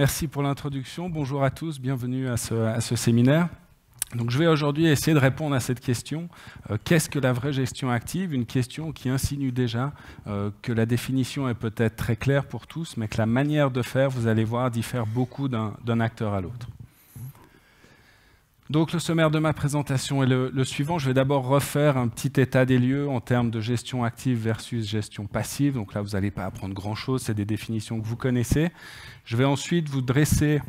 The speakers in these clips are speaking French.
Merci pour l'introduction. Bonjour à tous, bienvenue à ce séminaire. Donc, je vais aujourd'hui essayer de répondre à cette question. Qu'est-ce que la vraie gestion active? Une question qui insinue déjà que la définition est peut-être très claire pour tous, mais que la manière de faire, vous allez voir, diffère beaucoup d'un acteur à l'autre. Donc, le sommaire de ma présentation est le suivant. Je vais d'abord refaire un petit état des lieux en termes de gestion active versus gestion passive. Donc là, vous n'allez pas apprendre grand-chose, c'est des définitions que vous connaissez. Je vais ensuite vous dresser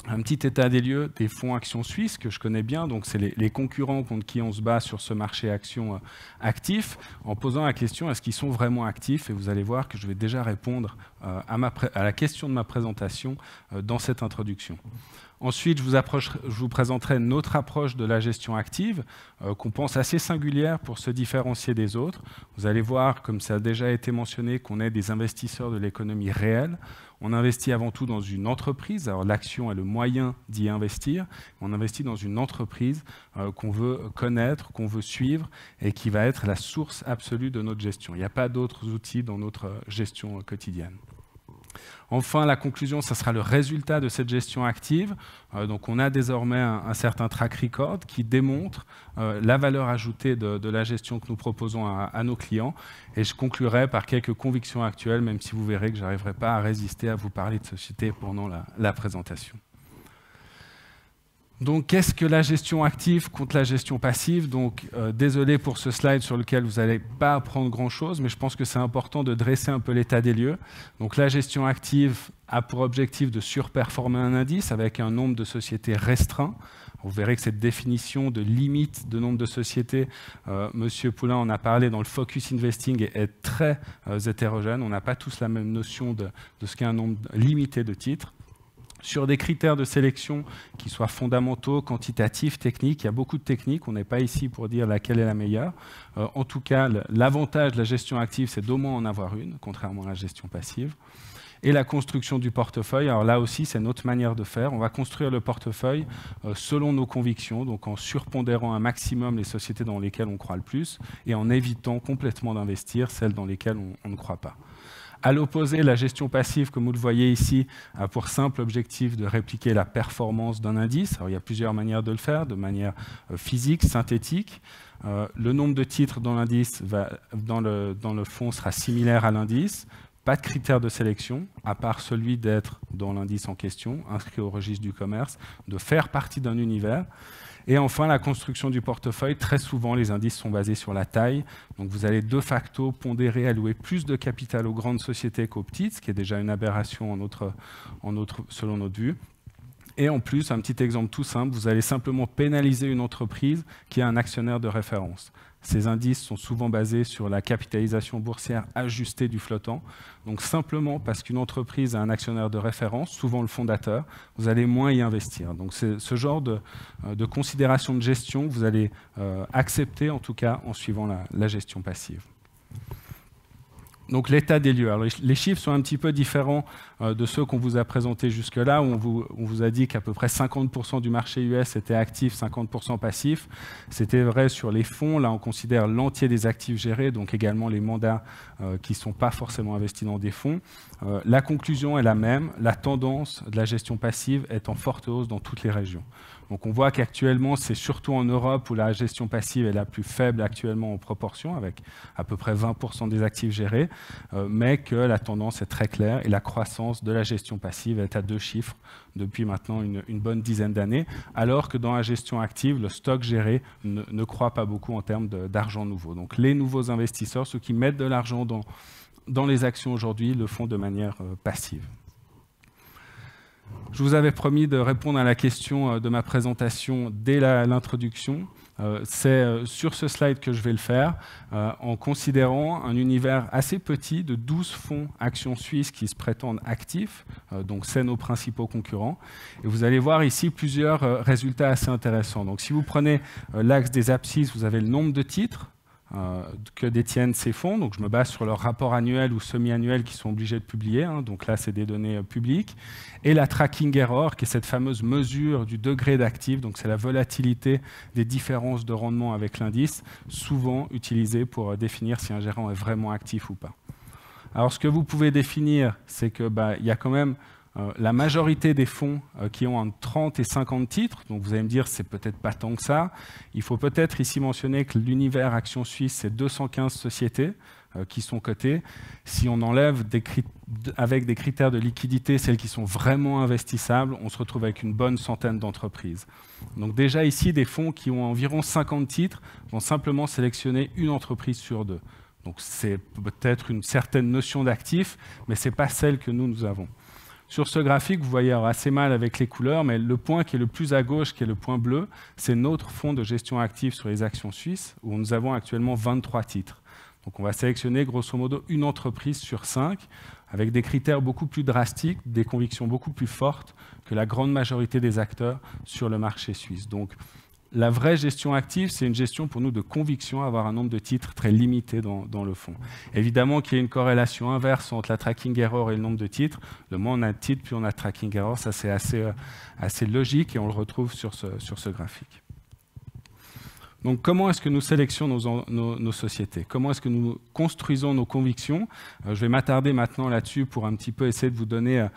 un petit état des lieux des fonds actions suisses que je connais bien. Donc, c'est les concurrents contre qui on se bat sur ce marché actions actif, en posant la question est-ce qu'ils sont vraiment actifs? Et vous allez voir que je vais déjà répondre à la question de ma présentation dans cette introduction. Ensuite, je vous présenterai notre approche de la gestion active, qu'on pense assez singulière pour se différencier des autres. Vous allez voir, comme ça a déjà été mentionné, qu'on est des investisseurs de l'économie réelle. On investit avant tout dans une entreprise. Alors, l'action est le moyen d'y investir. On investit dans une entreprise qu'on veut connaître, qu'on veut suivre et qui va être la source absolue de notre gestion. Il n'y a pas d'autres outils dans notre gestion quotidienne. Enfin, la conclusion, ça sera le résultat de cette gestion active. Donc, on a désormais un certain track record qui démontre la valeur ajoutée de la gestion que nous proposons à nos clients. Et je conclurai par quelques convictions actuelles, même si vous verrez que je n'arriverai pas à résister à vous parler de société pendant la présentation. Donc, qu'est-ce que la gestion active contre la gestion passive? Donc, désolé pour ce slide sur lequel vous n'allez pas apprendre grand-chose, mais je pense que c'est important de dresser un peu l'état des lieux. Donc, la gestion active a pour objectif de surperformer un indice avec un nombre de sociétés restreint. Vous verrez que cette définition de limite de nombre de sociétés, Monsieur Poulain en a parlé dans le focus investing, est très hétérogène. On n'a pas tous la même notion de ce qu'est un nombre limité de titres. Sur des critères de sélection qui soient fondamentaux, quantitatifs, techniques, il y a beaucoup de techniques, on n'est pas ici pour dire laquelle est la meilleure. En tout cas, l'avantage de la gestion active, c'est d'au moins en avoir une, contrairement à la gestion passive. Et la construction du portefeuille, alors là aussi, c'est notre manière de faire. On va construire le portefeuille selon nos convictions, donc en surpondérant un maximum les sociétés dans lesquelles on croit le plus et en évitant complètement d'investir celles dans lesquelles on ne croit pas. À l'opposé, la gestion passive, comme vous le voyez ici, a pour simple objectif de répliquer la performance d'un indice. Alors, il y a plusieurs manières de le faire, de manière physique, synthétique. Le nombre de titres dans l'indice, dans le fonds, sera similaire à l'indice. Pas de critères de sélection, à part celui d'être dans l'indice en question, inscrit au registre du commerce, de faire partie d'un univers. Et enfin, la construction du portefeuille. Très souvent, les indices sont basés sur la taille. Donc, vous allez de facto pondérer, allouer plus de capital aux grandes sociétés qu'aux petites, ce qui est déjà une aberration selon notre vue. Et en plus, un petit exemple tout simple, vous allez simplement pénaliser une entreprise qui a un actionnaire de référence. Ces indices sont souvent basés sur la capitalisation boursière ajustée du flottant. Donc simplement parce qu'une entreprise a un actionnaire de référence, souvent le fondateur, vous allez moins y investir. Donc c'est ce genre de considération de gestion que vous allez accepter, en tout cas en suivant la gestion passive. Donc l'état des lieux. Alors, les chiffres sont un petit peu différents de ceux qu'on vous a présentés jusque-là, où on vous a dit qu'à peu près 50% du marché US était actif, 50% passif. C'était vrai sur les fonds. Là, on considère l'entier des actifs gérés, donc également les mandats qui ne sont pas forcément investis dans des fonds. La conclusion est la même. La tendance de la gestion passive est en forte hausse dans toutes les régions. Donc on voit qu'actuellement, c'est surtout en Europe où la gestion passive est la plus faible actuellement en proportion, avec à peu près 20% des actifs gérés, mais que la tendance est très claire et la croissance de la gestion passive est à 2 chiffres depuis maintenant une bonne dizaine d'années, alors que dans la gestion active, le stock géré ne croît pas beaucoup en termes d'argent nouveau. Donc les nouveaux investisseurs, ceux qui mettent de l'argent dans les actions aujourd'hui, le font de manière passive. Je vous avais promis de répondre à la question de ma présentation dès l'introduction. C'est sur ce slide que je vais le faire, en considérant un univers assez petit de 12 fonds actions suisses qui se prétendent actifs, donc c'est nos principaux concurrents. Et vous allez voir ici plusieurs résultats assez intéressants. Donc si vous prenez l'axe des abscisses, vous avez le nombre de titres que détiennent ces fonds. Donc je me base sur leur rapport annuel ou semi-annuel qu'ils sont obligés de publier. Donc là, c'est des données publiques. Et la tracking error, qui est cette fameuse mesure du degré d'actif. Donc c'est la volatilité des différences de rendement avec l'indice, souvent utilisée pour définir si un gérant est vraiment actif ou pas. Alors ce que vous pouvez définir, c'est que y a quand même La majorité des fonds qui ont entre 30 et 50 titres, donc vous allez me dire c'est peut-être pas tant que ça. Il faut peut-être ici mentionner que l'univers Action Suisse, c'est 215 sociétés qui sont cotées. Si on enlève avec des critères de liquidité celles qui sont vraiment investissables, on se retrouve avec une bonne centaine d'entreprises. Donc déjà ici, des fonds qui ont environ 50 titres vont simplement sélectionner une entreprise sur deux. Donc c'est peut-être une certaine notion d'actif, mais ce n'est pas celle que nous avons. Sur ce graphique, vous voyez assez mal avec les couleurs, mais le point qui est le plus à gauche, qui est le point bleu, c'est notre fonds de gestion active sur les actions suisses, où nous avons actuellement 23 titres. Donc on va sélectionner grosso modo une entreprise sur 5, avec des critères beaucoup plus drastiques, des convictions beaucoup plus fortes que la grande majorité des acteurs sur le marché suisse. Donc la vraie gestion active, c'est une gestion pour nous de conviction, avoir un nombre de titres très limité dans le fonds. Évidemment qu'il y a une corrélation inverse entre la tracking error et le nombre de titres. Le moins on a de titres, plus on a de tracking error. Ça, c'est assez logique et on le retrouve sur ce graphique. Donc, comment est-ce que nous sélectionnons nos sociétés? Comment est-ce que nous construisons nos convictions? Je vais m'attarder maintenant là-dessus pour un petit peu essayer de vous donner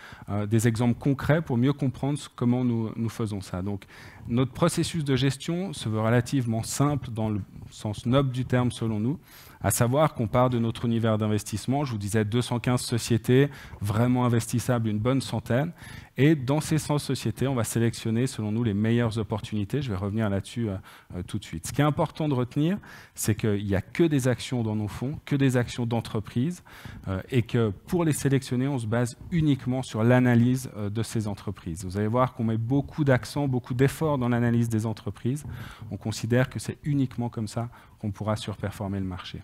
des exemples concrets pour mieux comprendre comment nous faisons ça. Donc, notre processus de gestion se veut relativement simple dans le sens noble du terme selon nous, à savoir qu'on part de notre univers d'investissement. Je vous disais 215 sociétés, vraiment investissables, une bonne centaine. Et dans ces 100 sociétés, on va sélectionner, selon nous, les meilleures opportunités. Je vais revenir là-dessus tout de suite. Ce qui est important de retenir, c'est qu'il n'y a que des actions dans nos fonds, que des actions d'entreprise, et que pour les sélectionner, on se base uniquement sur l'analyse de ces entreprises. Vous allez voir qu'on met beaucoup d'accent, beaucoup d'efforts dans l'analyse des entreprises. On considère que c'est uniquement comme ça qu'on pourra surperformer le marché.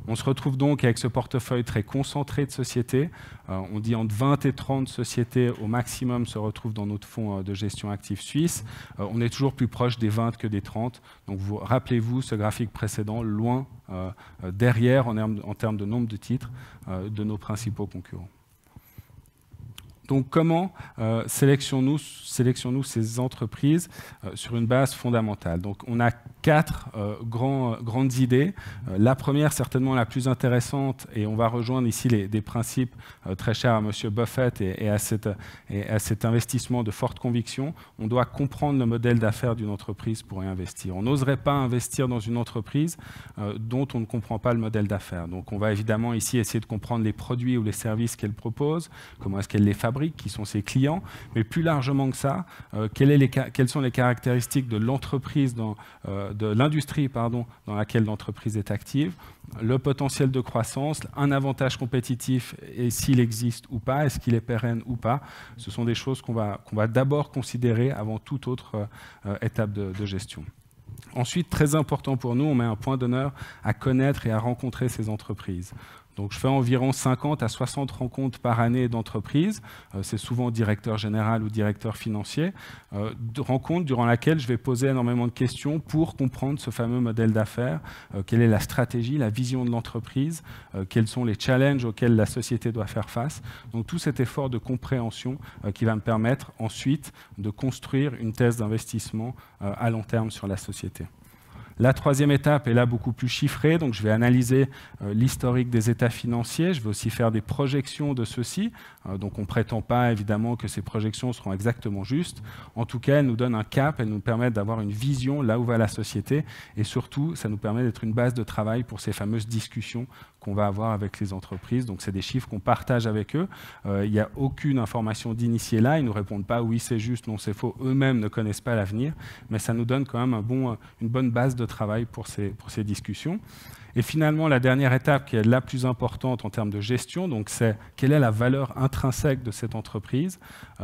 On se retrouve donc avec ce portefeuille très concentré de sociétés. On dit entre 20 et 30 sociétés au maximum se retrouvent dans notre fonds de gestion active suisse. On est toujours plus proche des 20 que des 30. Donc rappelez-vous ce graphique précédent, loin derrière en termes de nombre de titres de nos principaux concurrents. Donc, comment sélectionnons-nous ces entreprises sur une base fondamentale? Donc, on a 4 grandes idées. La première, certainement la plus intéressante, et on va rejoindre ici des principes très chers à M. Buffett et à cet investissement de forte conviction. On doit comprendre le modèle d'affaires d'une entreprise pour y investir. On n'oserait pas investir dans une entreprise dont on ne comprend pas le modèle d'affaires. Donc, on va évidemment ici essayer de comprendre les produits ou les services qu'elle propose, comment est-ce qu'elle les fabrique, qui sont ses clients, mais plus largement que ça, quelles sont les caractéristiques de l'entreprise, de l'industrie dans laquelle l'entreprise est active, le potentiel de croissance, un avantage compétitif et s'il existe ou pas, est-ce qu'il est pérenne ou pas. Ce sont des choses qu'on va d'abord considérer avant toute autre étape de gestion. Ensuite, très important pour nous, on met un point d'honneur à connaître et à rencontrer ces entreprises. Donc, je fais environ 50 à 60 rencontres par année d'entreprise. C'est souvent directeur général ou directeur financier. Rencontres durant laquelle je vais poser énormément de questions pour comprendre ce fameux modèle d'affaires. Quelle est la stratégie, la vision de l'entreprise? Quels sont les challenges auxquels la société doit faire face? Donc, tout cet effort de compréhension qui va me permettre ensuite de construire une thèse d'investissement à long terme sur la société. La troisième étape est là beaucoup plus chiffrée, donc je vais analyser l'historique des états financiers, je vais aussi faire des projections de ceux-ci, donc on ne prétend pas évidemment que ces projections seront exactement justes, en tout cas elles nous donnent un cap, elles nous permettent d'avoir une vision là où va la société, et surtout ça nous permet d'être une base de travail pour ces fameuses discussions qu'on va avoir avec les entreprises, donc c'est des chiffres qu'on partage avec eux, il n'y a aucune information d'initié là, ils ne nous répondent pas oui c'est juste, non c'est faux, eux-mêmes ne connaissent pas l'avenir, mais ça nous donne quand même une bonne base de travail pour ces discussions. Et finalement, la dernière étape qui est la plus importante en termes de gestion, donc c'est quelle est la valeur intrinsèque de cette entreprise?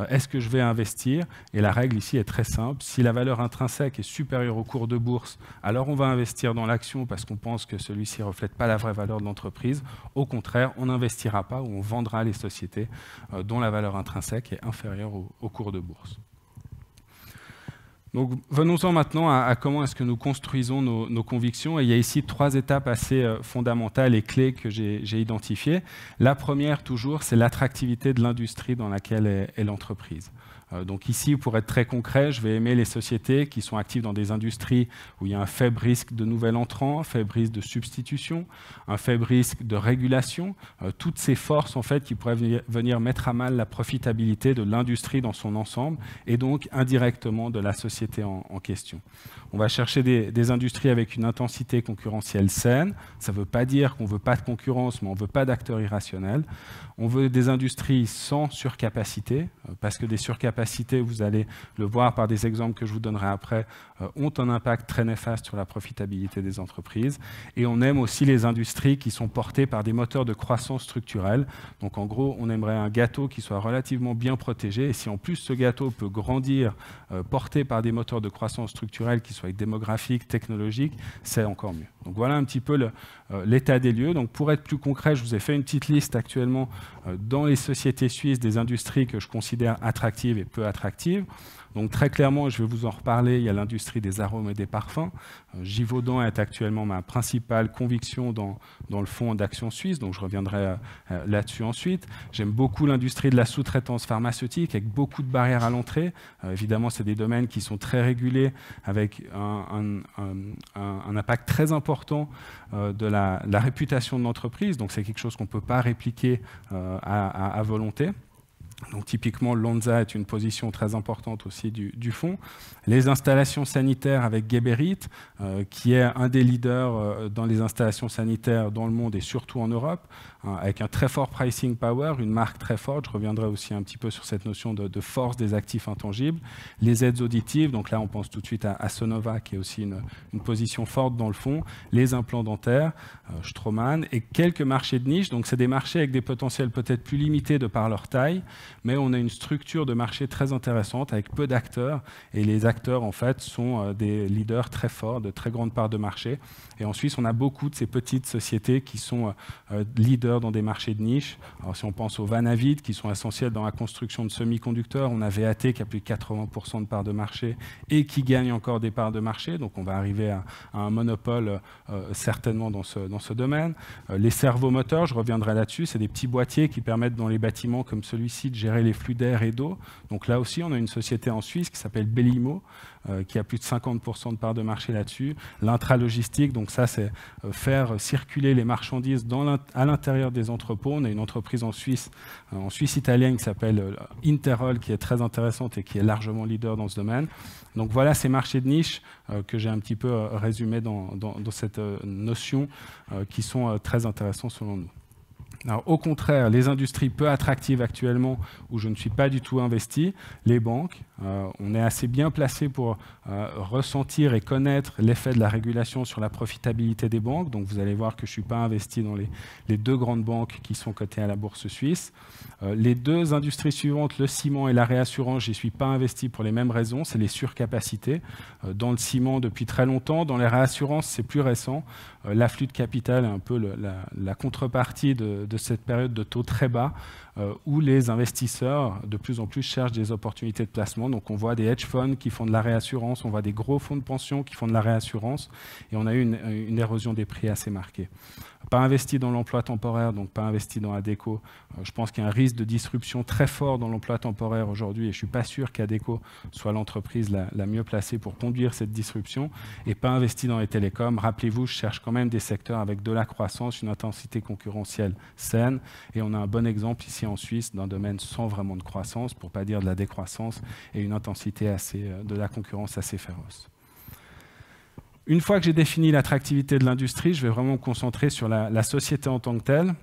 Est-ce que je vais investir? Et la règle ici est très simple. Si la valeur intrinsèque est supérieure au cours de bourse, alors on va investir dans l'action parce qu'on pense que celui-ci ne reflète pas la vraie valeur de l'entreprise. Au contraire, on n'investira pas ou on vendra les sociétés dont la valeur intrinsèque est inférieure au cours de bourse. Donc, venons-en maintenant à comment est-ce que nous construisons nos convictions. Et il y a ici 3 étapes assez fondamentales et clés que j'ai identifiées. La première, toujours, c'est l'attractivité de l'industrie dans laquelle est l'entreprise. Donc ici, pour être très concret, je vais aimer les sociétés qui sont actives dans des industries où il y a un faible risque de nouvel entrant, un faible risque de substitution, un faible risque de régulation, toutes ces forces en fait, qui pourraient venir mettre à mal la profitabilité de l'industrie dans son ensemble et donc indirectement de la société en question. On va chercher des industries avec une intensité concurrentielle saine. Ça ne veut pas dire qu'on ne veut pas de concurrence, mais on ne veut pas d'acteurs irrationnels. On veut des industries sans surcapacité, parce que des surcapacités, vous allez le voir par des exemples que je vous donnerai après, ont un impact très néfaste sur la profitabilité des entreprises. Et on aime aussi les industries qui sont portées par des moteurs de croissance structurelle. Donc en gros, on aimerait un gâteau qui soit relativement bien protégé. Et si en plus ce gâteau peut grandir, porté par des moteurs de croissance structurelle qui soient démographiques, technologiques, c'est encore mieux. Donc voilà un petit peu l'état des lieux. Donc pour être plus concret, je vous ai fait une petite liste actuellement dans les sociétés suisses des industries que je considère attractives et peu attractives. Donc très clairement, je vais vous en reparler, il y a l'industrie des arômes et des parfums. Givaudan est actuellement ma principale conviction dans le fonds d'Action Suisse, donc je reviendrai là-dessus ensuite. J'aime beaucoup l'industrie de la sous-traitance pharmaceutique, avec beaucoup de barrières à l'entrée. Évidemment, c'est des domaines qui sont très régulés, avec un impact très important de la réputation de l'entreprise, donc c'est quelque chose qu'on ne peut pas répliquer à volonté. Donc typiquement, Lonza est une position très importante aussi du fonds. Les installations sanitaires avec Geberit, qui est un des leaders dans les installations sanitaires dans le monde et surtout en Europe, avec un très fort pricing power, une marque très forte. Je reviendrai aussi un petit peu sur cette notion de force des actifs intangibles. Les aides auditives, donc là on pense tout de suite à Sonova, qui est aussi une position forte dans le fonds. Les implants dentaires, Straumann, et quelques marchés de niche. Donc c'est des marchés avec des potentiels peut-être plus limités de par leur taille, mais on a une structure de marché très intéressante avec peu d'acteurs, et les acteurs en fait sont des leaders très forts, de très grande part de marché. Et en Suisse, on a beaucoup de ces petites sociétés qui sont leaders dans des marchés de niche. Alors si on pense aux Vanavid, qui sont essentiels dans la construction de semi-conducteurs, on a VAT qui a plus de 80% de parts de marché et qui gagne encore des parts de marché, donc on va arriver à un monopole certainement dans ce domaine. Les servomoteurs, je reviendrai là-dessus, c'est des petits boîtiers qui permettent dans les bâtiments comme celui-ci de gérer les flux d'air et d'eau. Donc là aussi, on a une société en Suisse qui s'appelle Bellimo, qui a plus de 50% de parts de marché là-dessus. L'intralogistique, donc ça, c'est faire circuler les marchandises à l'intérieur des entrepôts. On a une entreprise en Suisse italienne qui s'appelle Interroll, qui est très intéressante et qui est largement leader dans ce domaine. Donc voilà ces marchés de niche que j'ai un petit peu résumés dans cette notion, qui sont très intéressants selon nous. Alors, au contraire, les industries peu attractives actuellement, où je ne suis pas du tout investi, les banques, on est assez bien placé pour ressentir et connaître l'effet de la régulation sur la profitabilité des banques. Donc vous allez voir que je ne suis pas investi dans les deux grandes banques qui sont cotées à la bourse suisse. Les deux industries suivantes, le ciment et la réassurance, je n'y suis pas investi pour les mêmes raisons, c'est les surcapacités. Dans le ciment depuis très longtemps, dans les réassurances c'est plus récent. L'afflux de capital est un peu la contrepartie de cette période de taux très bas, où les investisseurs de plus en plus cherchent des opportunités de placement. Donc on voit des hedge funds qui font de la réassurance, on voit des gros fonds de pension qui font de la réassurance, et on a eu une érosion des prix assez marquée. Pas investi dans l'emploi temporaire, donc pas investi dans Adecco. Je pense qu'il y a un risque de disruption très fort dans l'emploi temporaire aujourd'hui, et je ne suis pas sûr qu'Adecco soit l'entreprise la mieux placée pour conduire cette disruption. Et pas investi dans les télécoms. Rappelez-vous, je cherche quand même des secteurs avec de la croissance, une intensité concurrentielle saine, et on a un bon exemple ici en Suisse d'un domaine sans vraiment de croissance, pour ne pas dire de la décroissance, et une intensité de la concurrence assez féroce. Une fois que j'ai défini l'attractivité de l'industrie, je vais vraiment me concentrer sur la société en tant que telle.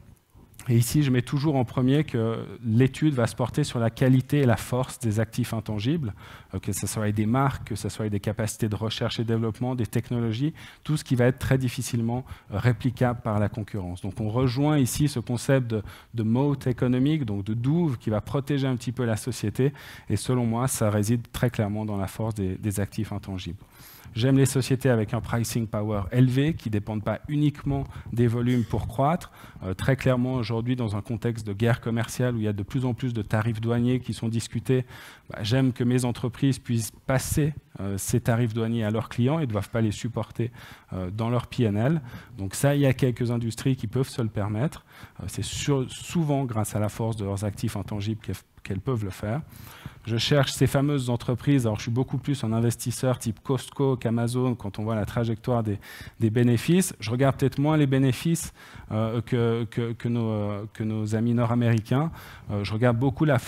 Et ici, je mets toujours en premier que l'étude va se porter sur la qualité et la force des actifs intangibles, que ce soit des marques, que ce soit des capacités de recherche et développement, des technologies, tout ce qui va être très difficilement réplicable par la concurrence. Donc on rejoint ici ce concept de moat économique, donc de douve qui va protéger un petit peu la société. Et selon moi, ça réside très clairement dans la force des actifs intangibles. J'aime les sociétés avec un pricing power élevé, qui ne dépendent pas uniquement des volumes pour croître. Très clairement, aujourd'hui, dans un contexte de guerre commerciale où il y a de plus en plus de tarifs douaniers qui sont discutés, j'aime que mes entreprises puissent passer ces tarifs douaniers à leurs clients et ne doivent pas les supporter dans leur PNL. Donc ça, il y a quelques industries qui peuvent se le permettre. C'est souvent grâce à la force de leurs actifs intangibles qu'elles peuvent le faire. Je cherche ces fameuses entreprises. Alors, je suis beaucoup plus un investisseur type Costco qu'Amazon quand on voit la trajectoire des bénéfices. Je regarde peut-être moins les bénéfices que nos amis nord-américains. Je regarde beaucoup la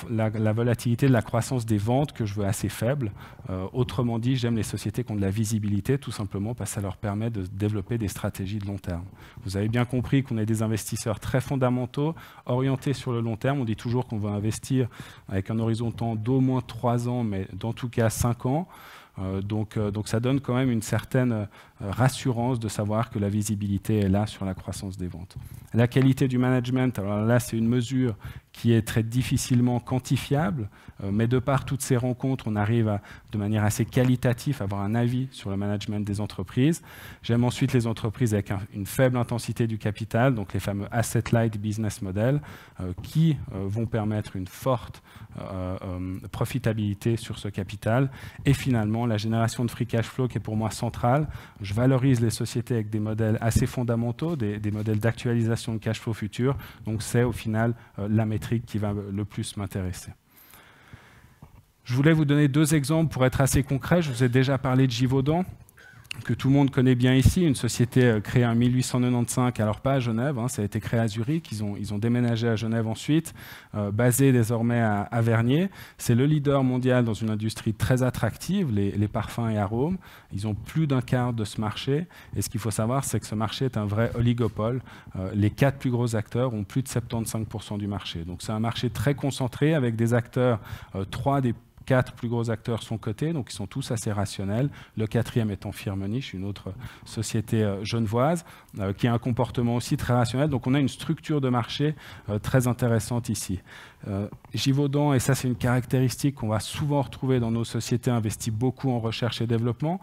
volatilité de la croissance des ventes que je veux assez faible. Autrement dit, j'aime les sociétés qui ont de la visibilité, tout simplement parce que ça leur permet de développer des stratégies de long terme. Vous avez bien compris qu'on est des investisseurs très fondamentaux, orientés sur le long terme. On dit toujours qu'on veut investir avec un horizon de temps d'au moins 3 ans, mais dans tout cas 5 ans. Donc ça donne quand même une certaine rassurance de savoir que la visibilité est là sur la croissance des ventes. La qualité du management, alors là c'est une mesure qui est très difficilement quantifiable, mais de par toutes ces rencontres, on arrive de manière assez qualitative à avoir un avis sur le management des entreprises. J'aime ensuite les entreprises avec une faible intensité du capital, donc les fameux asset-light business model, qui vont permettre une forte profitabilité sur ce capital. Et finalement, la génération de free cash flow qui est pour moi centrale. Je valorise les sociétés avec des modèles assez fondamentaux, des modèles d'actualisation de cash flow futur. Donc c'est au final la métrique qui va le plus m'intéresser. Je voulais vous donner 2 exemples pour être assez concret. Je vous ai déjà parlé de Givaudan, que tout le monde connaît bien ici, une société créée en 1895, alors pas à Genève, ça a été créé à Zurich, ils ont déménagé à Genève ensuite, basé désormais à Vernier. C'est le leader mondial dans une industrie très attractive, les parfums et arômes. Ils ont plus d'un quart de ce marché, et ce qu'il faut savoir, c'est que ce marché est un vrai oligopole. Les 4 plus gros acteurs ont plus de 75% du marché. Donc c'est un marché très concentré, avec des acteurs, 3 des 4 plus gros acteurs sont cotés, donc ils sont tous assez rationnels. Le 4e étant Firmenich, une autre société genevoise, qui a un comportement aussi très rationnel. Donc on a une structure de marché très intéressante ici. Givaudan, et ça c'est une caractéristique qu'on va souvent retrouver dans nos sociétés, investit beaucoup en recherche et développement.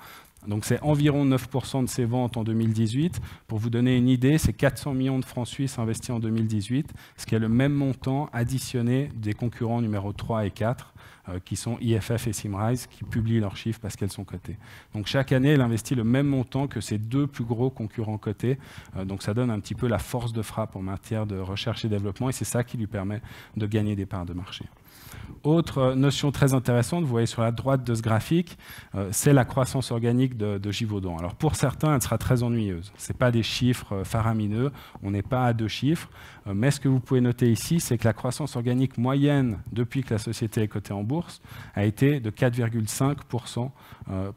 Donc c'est environ 9% de ses ventes en 2018. Pour vous donner une idée, c'est 400 millions de francs suisses investis en 2018, ce qui est le même montant additionné des concurrents numéro 3 et 4, qui sont IFF et Symrise, qui publient leurs chiffres parce qu'elles sont cotées. Donc chaque année, elle investit le même montant que ses 2 plus gros concurrents cotés. Donc ça donne un petit peu la force de frappe en matière de recherche et développement, et c'est ça qui lui permet de gagner des parts de marché. Autre notion très intéressante, vous voyez sur la droite de ce graphique, c'est la croissance organique de Givaudan. Alors pour certains, elle sera très ennuyeuse. Ce n'est pas des chiffres faramineux, on n'est pas à 2 chiffres, mais ce que vous pouvez noter ici, c'est que la croissance organique moyenne depuis que la société est cotée en bourse a été de 4,5%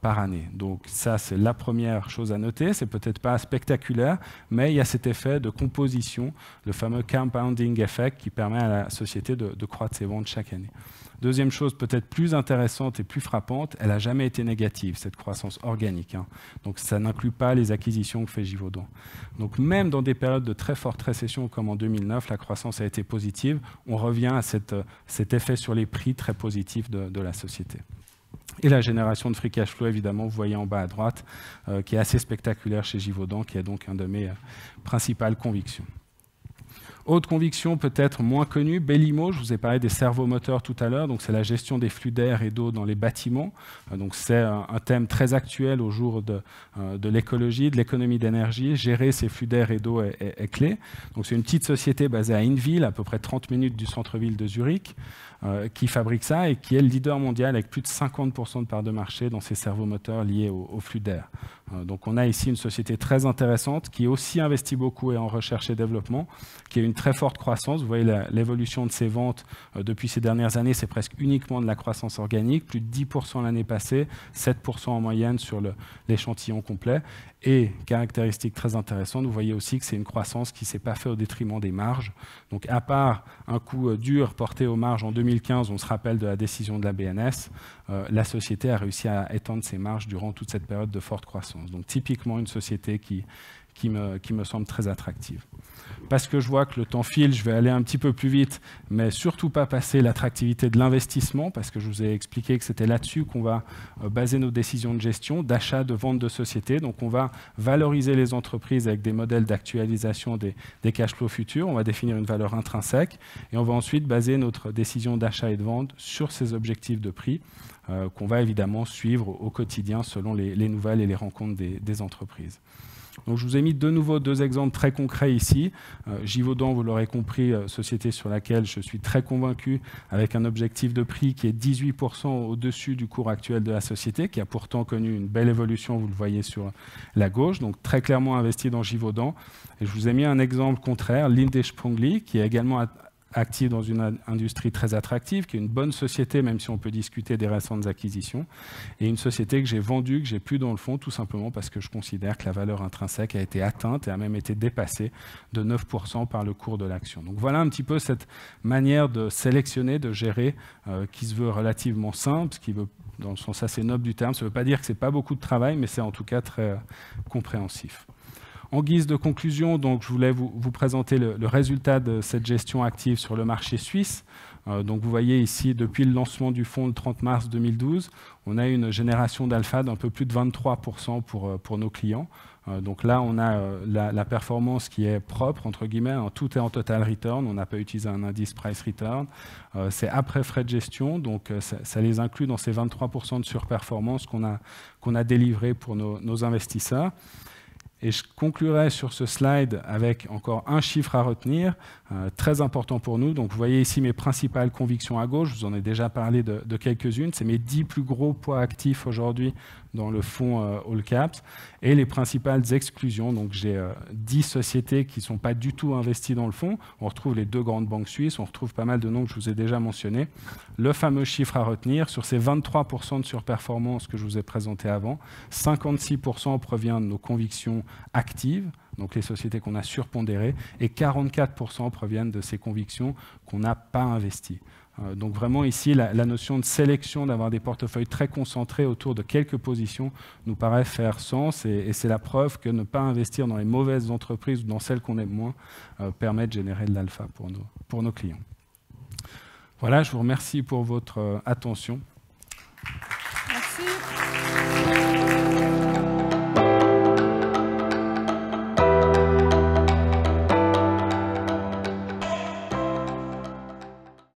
par année. Donc ça, c'est la première chose à noter. C'est peut-être pas spectaculaire, mais il y a cet effet de composition, le fameux compounding effect qui permet à la société de croître ses ventes chaque année. Deuxième chose peut-être plus intéressante et plus frappante, elle n'a jamais été négative, cette croissance organique. Donc ça n'inclut pas les acquisitions que fait Givaudan. Donc même dans des périodes de très forte récession comme en 2009, la croissance a été positive. On revient à cet effet sur les prix très positif de la société. Et la génération de free cash flow, évidemment, vous voyez en bas à droite, qui est assez spectaculaire chez Givaudan, qui est donc un de mes principales convictions. Autre conviction peut-être moins connue, Belimo, je vous ai parlé des servomoteurs tout à l'heure, donc c'est la gestion des flux d'air et d'eau dans les bâtiments. Donc c'est un thème très actuel au jour de l'écologie, de l'économie d'énergie. Gérer ces flux d'air et d'eau est clé. Donc c'est une petite société basée à Hinwil, à peu près 30 minutes du centre-ville de Zurich, qui fabrique ça et qui est le leader mondial avec plus de 50% de part de marché dans ces servomoteurs liés au flux d'air. Donc on a ici une société très intéressante qui aussi investit beaucoup en recherche et développement, qui a une très forte croissance. Vous voyez l'évolution de ses ventes depuis ces dernières années, c'est presque uniquement de la croissance organique, plus de 10% l'année passée, 7% en moyenne sur l'échantillon complet. Et, caractéristique très intéressante, vous voyez aussi que c'est une croissance qui ne s'est pas faite au détriment des marges. Donc à part un coup dur porté aux marges en 2015, on se rappelle de la décision de la BNS, la société a réussi à étendre ses marges durant toute cette période de forte croissance. Donc typiquement une société qui qui me semble très attractive. Parce que je vois que le temps file, je vais aller un petit peu plus vite, mais surtout pas passer l'attractivité de l'investissement, parce que je vous ai expliqué que c'était là-dessus qu'on va baser nos décisions de gestion, d'achat, de vente de sociétés. Donc on va valoriser les entreprises avec des modèles d'actualisation des cash flows futurs, on va définir une valeur intrinsèque, et on va ensuite baser notre décision d'achat et de vente sur ces objectifs de prix, qu'on va évidemment suivre au quotidien selon les nouvelles et les rencontres des entreprises. Donc, je vous ai mis de nouveau deux exemples très concrets ici. Givaudan, vous l'aurez compris, société sur laquelle je suis très convaincu, avec un objectif de prix qui est 18% au-dessus du cours actuel de la société, qui a pourtant connu une belle évolution, vous le voyez sur la gauche, donc très clairement investi dans Givaudan. Et je vous ai mis un exemple contraire, Linde Sprungli, qui est également active dans une industrie très attractive, qui est une bonne société, même si on peut discuter des récentes acquisitions, et une société que j'ai vendue, que j'ai plus dans le fond, tout simplement parce que je considère que la valeur intrinsèque a été atteinte et a même été dépassée de 9% par le cours de l'action. Donc voilà un petit peu cette manière de sélectionner, de gérer, qui se veut relativement simple, ce qui veut, dans le sens assez noble du terme, ça ne veut pas dire que ce n'est pas beaucoup de travail, mais c'est en tout cas très compréhensif. En guise de conclusion, donc, je voulais vous présenter le résultat de cette gestion active sur le marché suisse. Donc, vous voyez ici, depuis le lancement du fonds le 30 mars 2012, on a une génération d'alpha d'un peu plus de 23% pour nos clients. Donc là, on a la performance qui est propre, entre guillemets, tout est en total return, on n'a pas utilisé un indice price return. C'est après frais de gestion, donc ça les inclut dans ces 23% de surperformance qu'on a délivré pour nos investisseurs. Et je conclurai sur ce slide avec encore un chiffre à retenir, très important pour nous. Donc, vous voyez ici mes principales convictions à gauche. Je vous en ai déjà parlé de quelques-unes. C'est mes 10 plus gros poids actifs aujourd'hui dans le fonds All Caps et les principales exclusions. Donc, j'ai 10 sociétés qui ne sont pas du tout investies dans le fonds. On retrouve les deux grandes banques suisses. On retrouve pas mal de noms que je vous ai déjà mentionnés. Le fameux chiffre à retenir, sur ces 23% de surperformance que je vous ai présenté avant, 56% provient de nos convictions actives, donc les sociétés qu'on a surpondérées, et 44% proviennent de ces convictions qu'on n'a pas investies. Donc vraiment ici, la notion de sélection, d'avoir des portefeuilles très concentrés autour de quelques positions nous paraît faire sens, et c'est la preuve que ne pas investir dans les mauvaises entreprises ou dans celles qu'on aime moins permet de générer de l'alpha pour nos clients. Voilà, je vous remercie pour votre attention.